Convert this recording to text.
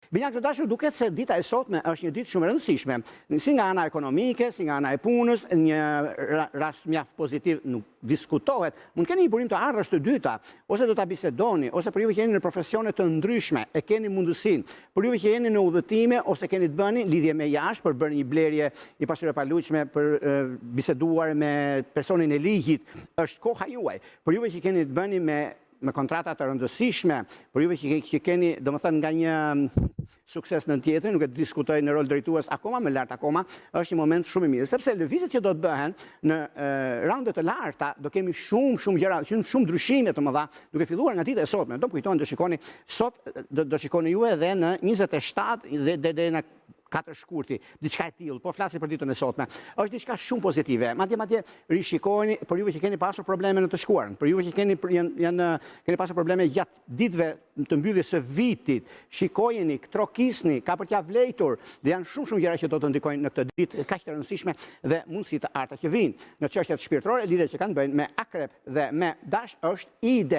Binjak të dashur, duket se dita e sotme është një ditë shumë e rëndësishme, si nga ana ekonomike, si nga ana e punës, një rast mjaft pozitiv nuk diskutohet. Mund keni një burim të ardhës të dyta, ose do ta bisedoni, ose për juve që jeni në profesione të ndryshme, e keni mundësinë, për juve që jeni në udhëtime ose keni të bëni lidhje me jashtë për bërë një blerje i pasurpalueshme, për biseduar me personin e ligjit, është koha juaj. Për juve që keni të bëni me kontrata të rëndësishme, për juve që keni, domethënë, nga një sukses në tjetrin, nuk e diskutoj në rol drejtues akoma më lart akoma, është një moment shumë i mirë, sepse lëvizjet që do të bëhen në raunde të larta, do kemi shumë gjëra, shumë ndryshime të mëdha, duke filluar nga dita e sotme. Do kujtoni, do shikoni sot, do shikoni ju edhe në 27 dhe në 4 shkurti, diçka e tillë, po flasim për ditën e sotme. Është diçka shumë pozitive. Madje rishikojeni për juve që keni pasur probleme në të shkuarën, për juve që keni pasur probleme gjatë ditëve të mbylljes së vitit, shikojeni, trokisni, ka për t'ia vlejtur, dhe janë shumë gjëra që do të ndikojnë në këtë ditë kaq të rëndësishme dhe mundësi të arta që vijnë. Në çështjet shpirtërore, lidhjet që kanë bëjnë me akrep dhe me dash është ide